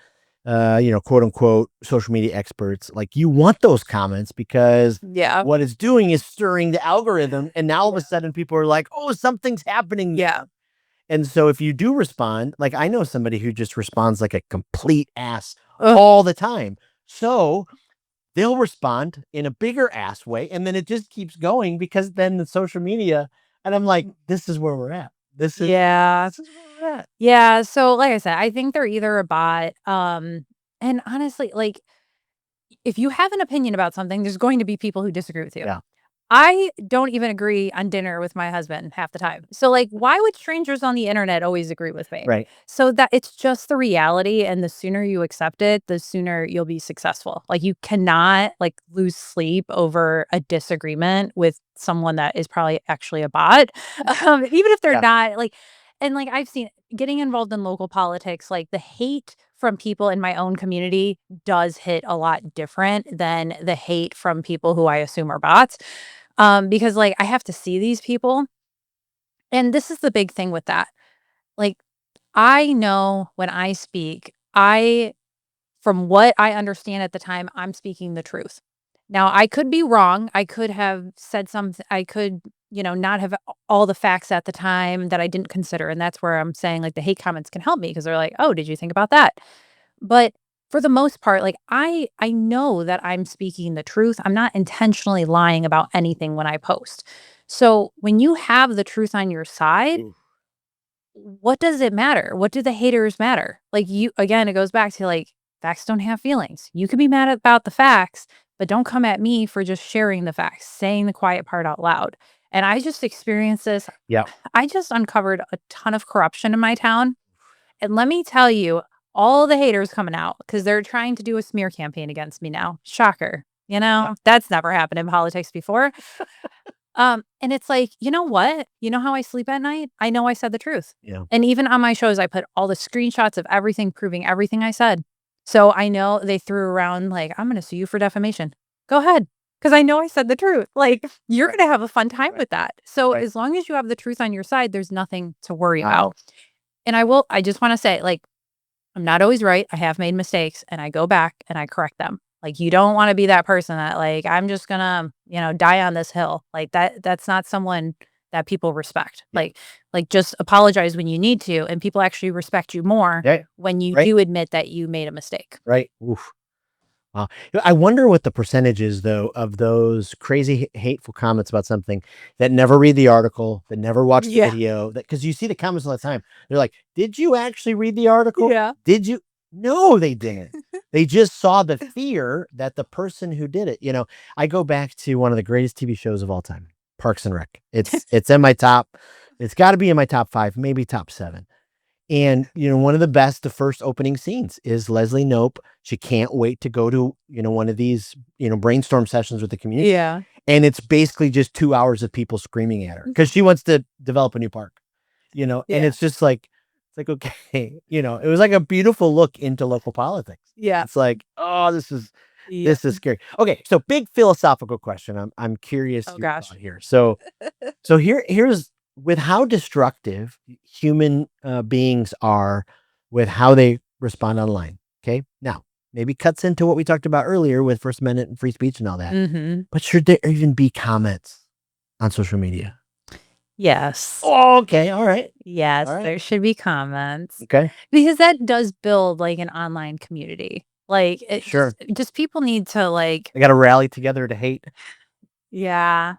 quote unquote social media experts, like, you want those comments because yeah, what it's doing is stirring the algorithm. And now all of yeah, a sudden people are like, oh, something's happening. yeah, And so if you do respond, like, I know somebody who just responds like a complete ass ugh, all the time. So they'll respond in a bigger ass way. And then it just keeps going because then the social media, and I'm like, this is where we're at. yeah, This is where we're at. yeah, so, like I said, I think they're either a bot, and honestly, like, if you have an opinion about something, there's going to be people who disagree with you. Yeah. I don't even agree on dinner with my husband half the time. So, like, why would strangers on the internet always agree with me? Right. So that it's just the reality, and the sooner you accept it, the sooner you'll be successful. Like, you cannot, like, lose sleep over a disagreement with someone that is probably actually a bot, even if they're Yeah. not, like, and, like, I've seen getting involved in local politics, like, the hate from people in my own community does hit a lot different than the hate from people who I assume are bots. Because, like, I have to see these people, and this is the big thing with that. like, I know when I speak, from what I understand at the time, I'm speaking the truth. Now, I could be wrong. I could have said something. I could, not have all the facts at the time that I didn't consider. And that's where I'm saying like the hate comments can help me because they're like, oh, did you think about that? But for the most part, like I know that I'm speaking the truth. I'm not intentionally lying about anything when I post. So when you have the truth on your side, Ooh. what does it matter? What do the haters matter? Like you again, it goes back to like facts don't have feelings. You can be mad about the facts, but don't come at me for just sharing the facts, saying the quiet part out loud. And I just experienced this. Yeah. I just uncovered a ton of corruption in my town. And let me tell you, all the haters coming out because they're trying to do a smear campaign against me now. Shocker. That's never happened in politics before. And it's like, you know what? You know how I sleep at night? I know I said the truth. Yeah. And even on my shows, I put all the screenshots of everything proving everything I said. So I know they threw around like, I'm going to sue you for defamation. Go ahead. Because I know I said the truth. Like, you're going to have a fun time Right. with that. So Right. as long as you have the truth on your side, there's nothing to worry Wow. about. And I just want to say, like, I'm not always right. I have made mistakes and I go back and I correct them. Like you don't want to be that person that like I'm just gonna, die on this hill. Like that's not someone that people respect. Yeah. Like just apologize when you need to and people actually respect you more Yeah. when you Right. do admit that you made a mistake. Right. Oof. Wow. I wonder what the percentage is, though, of those crazy hateful comments about something that never read the article, that never watch the Yeah. video, that because you see the comments all the time. They're like, "Did you actually read the article? Yeah. Did you?" No, they didn't. They just saw the fear that the person who did it. I go back to one of the greatest TV shows of all time, Parks and Rec. It's in my top. It's got to be in my top 5, maybe top 7. And, one of the first opening scenes is Leslie Knope. She can't wait to go to, one of these, brainstorm sessions with the community. Yeah. And it's basically just 2 hours of people screaming at her because she wants to develop a new park, and Yeah. it's just like, it's like, okay, it was like a beautiful look into local politics. Yeah. It's like, oh, this Yeah. is scary. Okay. So big philosophical question. I'm curious Oh your gosh. thought here. So here's with how destructive human beings are with how they respond online. Okay. Now, maybe cuts into what we talked about earlier with First Amendment and free speech and all that. Mhm. But should there even be comments on social media? Yes. Oh, okay. All right. Yes, All right. there should be comments Okay. because that does build like an online community. Like it Sure. just people need to like They got to rally together to hate. yeah.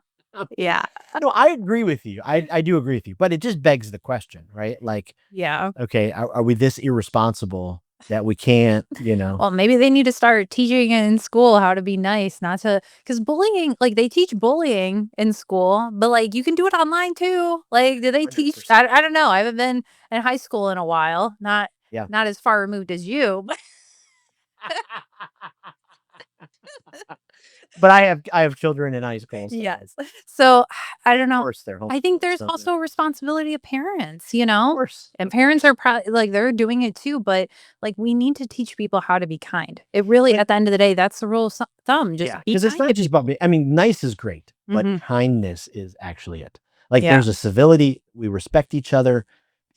Yeah. No, I agree with you. I do agree with you, but it just begs the question, right? Like, Yeah. okay, are we this irresponsible that we can't, Well, maybe they need to start teaching in school how to be nice, not to because bullying, like they teach bullying in school, but like you can do it online too. Like, do they teach? 100%. I don't know. I haven't been in high school in a while. Yeah. Not as far removed as you, but But I have children in high school, so yes. So I don't of know. course they're I think homeschooled, there's so yeah. also a responsibility of parents, Of course. and parents are probably like they're doing it too, but like we need to teach people how to be kind. It really, But at the end of the day, that's the rule of thumb. Just yeah, be because it's kind not to just about people. me. I mean, nice is great, but Hmm. kindness is actually it. Like Yeah. there's a civility, we respect each other.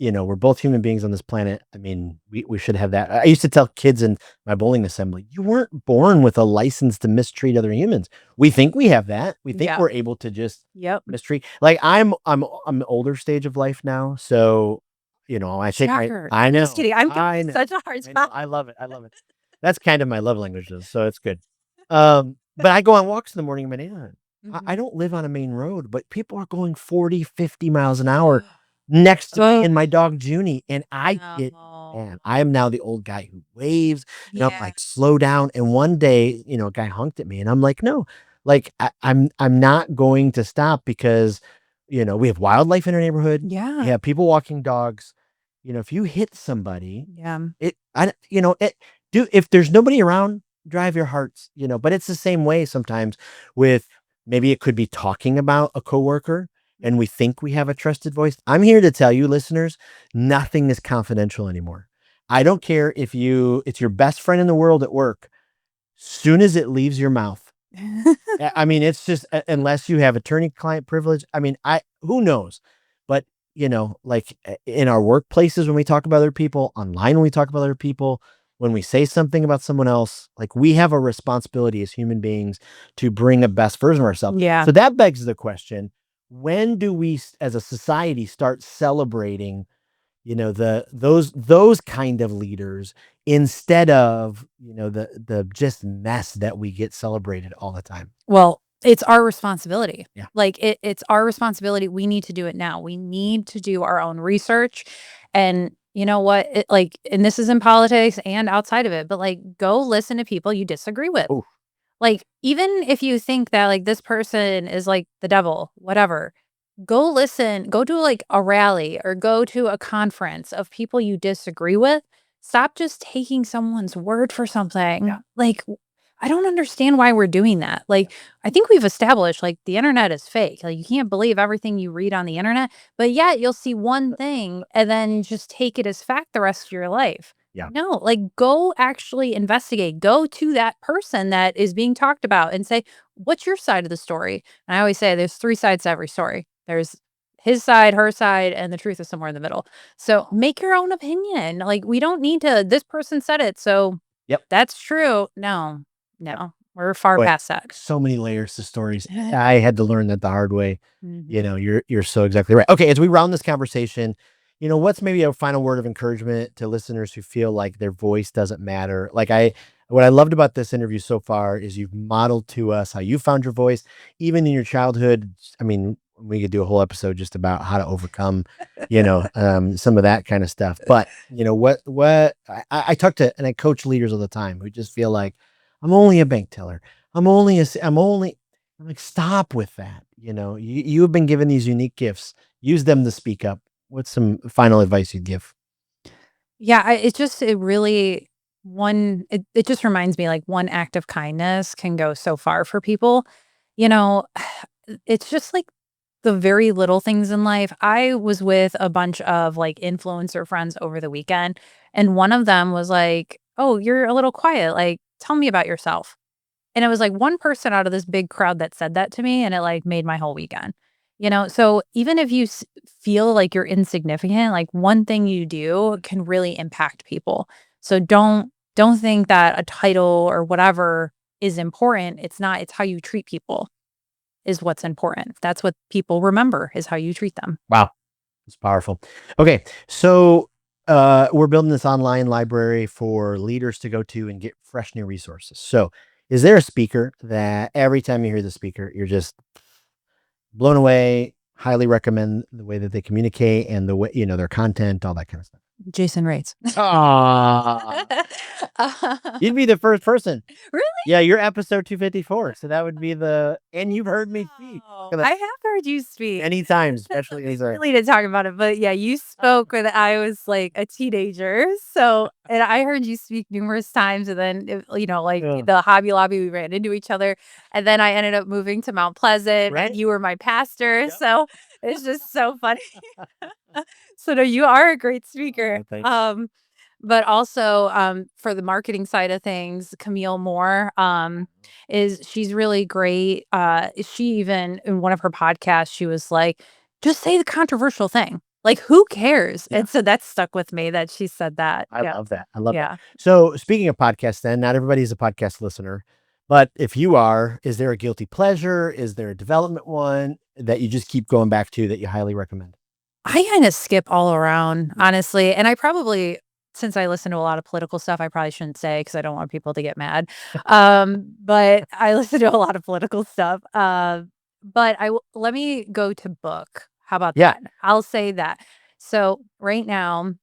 We're both human beings on this planet. I mean, we should have that. I used to tell kids in my bowling assembly, you weren't born with a license to mistreat other humans. We think we have that. We think Yeah. we're able to just Yep. mistreat. Like I'm older stage of life now, so I take my. Shocker. I I'm just know, kidding. I'm giving I you know, such a hard I know. time. I love it. I love it. That's kind of my love languages, so it's good. But I go on walks in the morning in my neighborhood. I Mhm. don't live on a main road, but people are going 40, 50 miles an hour next to me Oh, and my dog Junie, and I get no. mad. I am now the old guy who waves, and I'm Yeah. like, "Slow down." And one day, a guy honked at me, and I'm like, "No, like I'm not going to stop because, we have wildlife in our neighborhood. We Yeah. have people walking dogs. If you hit somebody, Yeah. it I you know it do if there's nobody around, drive your hearts. But it's the same way sometimes with maybe it could be talking about a coworker and we think we have a trusted voice. I'm here to tell you, listeners, nothing is confidential anymore. I don't care if it's your best friend in the world at work. Soon as it leaves your mouth, I mean, it's just unless you have attorney-client privilege. I mean, who knows? But like in our workplaces when we talk about other people, online when we talk about other people, when we say something about someone else, like we have a responsibility as human beings to bring a best version of ourselves. Yeah. So that begs the question, when do we as a society start celebrating, those kind of leaders instead of, the just mess that we get celebrated all the time? Well, it's our responsibility. Yeah. Like, it's our responsibility. We need to do it now. We need to do our own research. And you know what? And this is in politics and outside of it, but like, go listen to people you disagree with. Oh, Like, even if you think that like this person is like the devil, whatever, go listen, go to like a rally or go to a conference of people you disagree with. Stop just taking someone's word for something. yeah. Like, I don't understand why we're doing that. Like, I think we've established like the internet is fake. Like, you can't believe everything you read on the internet, but yet you'll see one thing and then just take it as fact the rest of your life. Yeah. No, like, go actually investigate. Go to that person that is being talked about and say, what's your side of the story? And I always say there's 3 sides to every story. There's his side, her side, and the truth is somewhere in the middle. So make your own opinion. Like, we don't need to, this person said it, so Yep. that's true. No, Yep. no, we're far Boy, past that. so many layers to stories. I had to learn that the hard way. Mhm. You're so exactly right. Okay, as we round this conversation, what's maybe a final word of encouragement to listeners who feel like their voice doesn't matter? What I loved about this interview so far is you've modeled to us how you found your voice, even in your childhood. I mean, we could do a whole episode just about how to overcome, some of that kind of stuff. But I talk to and I coach leaders all the time who just feel like I'm only a bank teller. I'm like, stop with that. You have been given these unique gifts. Use them to speak up. What's some final advice you'd give? Yeah, it really it just reminds me like one act of kindness can go so far for people. You know, it's just like the very little things in life. I was with a bunch of like influencer friends over the weekend, and one of them was like, "Oh, you're a little quiet. Like, tell me about yourself." And it was like one person out of this big crowd that said that to me, and it like made my whole weekend. So even if you feel like you're insignificant, like one thing you do can really impact people. So don't think that a title or whatever is important. It's not. It's how you treat people is what's important. That's what people remember is how you treat them. Wow. It's powerful. Okay. So we're building this online library for leaders to go to and get fresh new resources. So is there a speaker that every time you hear the speaker, you're just blown away, highly recommend the way that they communicate and the way, their content, all that kind of stuff? Jason Rates. Ah, you'd be the first person. Really? Yeah, you're episode 254. So that would be and you've heard me speak I have heard you speak. many times, especially anytime. Really to talk about it, but yeah, you spoke when I was like a teenager. So, and I heard you speak numerous times, and then like Yeah. the Hobby Lobby, we ran into each other, and then I ended up moving to Mount Pleasant, Right? and you were my pastor. Yep. So it's just so funny. So no, you are a great speaker. Oh, thanks. But also, for the marketing side of things, Camille Moore, she's really great. She even in one of her podcasts, she was like, "Just say the controversial thing. Like, who cares?" Yeah. And so that stuck with me that she said that. I Yeah, love that. I love that. yeah. So speaking of podcasts, then not everybody's a podcast listener, but if you are, is there a guilty pleasure? Is there a development one that you just keep going back to that you highly recommend? I kinda skip all around, honestly, and I probably since I listen to a lot of political stuff, I probably shouldn't say because I don't want people to get mad. But I listen to a lot of political stuff. But let me go to book. How about Yeah. that? I'll say that. So right now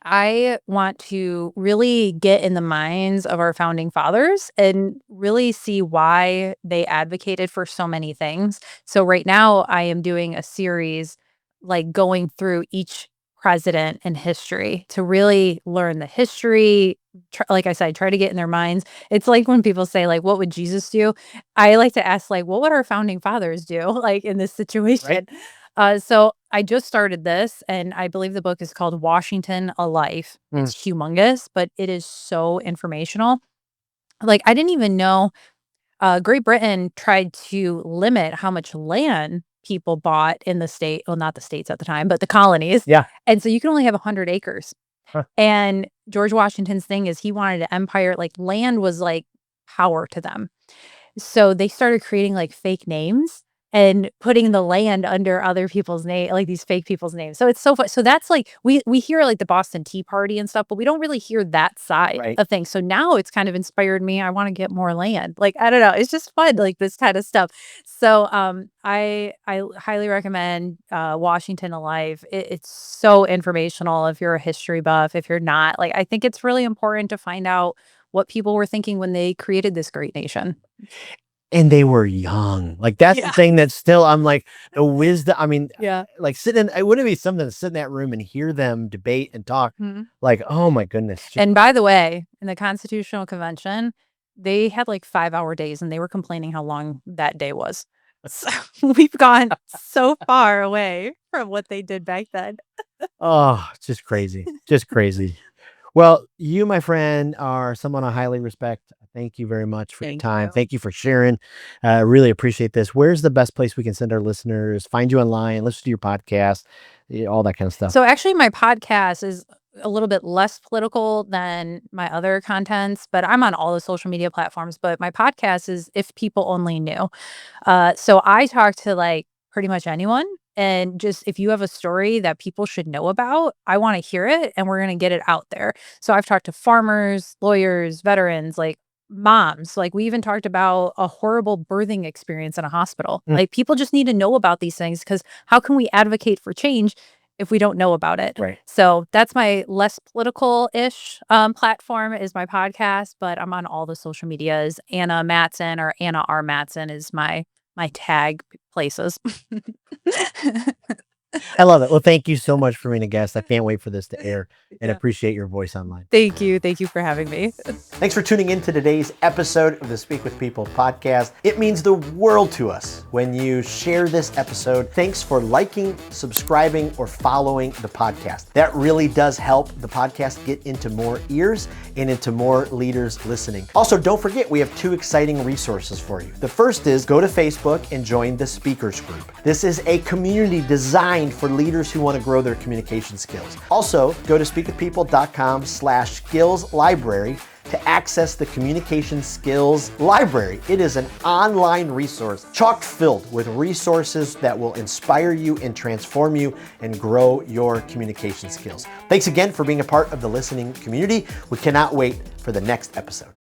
I want to really get in the minds of our founding fathers and really see why they advocated for so many things. So right now I am doing a series like going through each president in history to really learn the history. Like I said, try to get in their minds. It's like when people say like, what would Jesus do? I like to ask like, what would our founding fathers do like in this situation? Right. So I just started this, and I believe the book is called Washington: A Life. Mm. It's humongous, but it is so informational. Like, I didn't even know Great Britain tried to limit how much land people bought in the state, well, not the states at the time, but the colonies. Yeah. And so you can only have 100 acres. Huh. And George Washington's thing is he wanted an empire, like land was like power to them. So they started creating like fake names and putting the land under other people's name, like these fake people's names. So it's so fun. So that's like we hear like the Boston Tea Party and stuff, but we don't really hear that side Right. of things. So now it's kind of inspired me. I want to get more land. Like I don't know, it's just fun, like this kind of stuff. So I highly recommend Washington Alive. It's so informational if you're a history buff. If you're not, like I think it's really important to find out what people were thinking when they created this great nation. And they were young. Like, that's the Yeah. thing that still I'm like, the wisdom I mean, Yeah. like, it wouldn't be something to sit in that room and hear them debate and talk, Mhm. like, oh my goodness. And by the way, in the Constitutional Convention, they had like 5-hour days and they were complaining how long that day was. So we've gone so far away from what they did back then. Oh, it's just crazy. Just crazy. Well, you, my friend, are someone I highly respect. Thank you very much for your Thank time. you. Thank you for sharing. I really appreciate this. Where's the best place we can send our listeners, find you online, listen to your podcast, all that kind of stuff? So actually, my podcast is a little bit less political than my other contents, but I'm on all the social media platforms. But my podcast is If People Only Knew. So I talk to like pretty much anyone. And just if you have a story that people should know about, I want to hear it and we're going to get it out there. So I've talked to farmers, lawyers, veterans, like moms. Like we even talked about a horrible birthing experience in a hospital. Mm. Like people just need to know about these things because how can we advocate for change if we don't know about it? Right. So that's my less political-ish platform is my podcast, but I'm on all the social medias. Anna Matson or Anna R. Matson is my tag places. I love it. Well, thank you so much for being a guest. I can't wait for this to air and Yeah. appreciate your voice online. Thank you. Thank you for having me. Thanks for tuning in to today's episode of the Speak with People podcast. It means the world to us when you share this episode. Thanks for liking, subscribing, or following the podcast. That really does help the podcast get into more ears and into more leaders listening. Also, don't forget, we have 2 exciting resources for you. The first is go to Facebook and join the Speakers Group. This is a community designed for leaders who want to grow their communication skills. Also, go to speakwithpeople.com/skills library to access the Communication Skills Library. It is an online resource chock filled with resources that will inspire you and transform you and grow your communication skills. Thanks again for being a part of the listening community. We cannot wait for the next episode.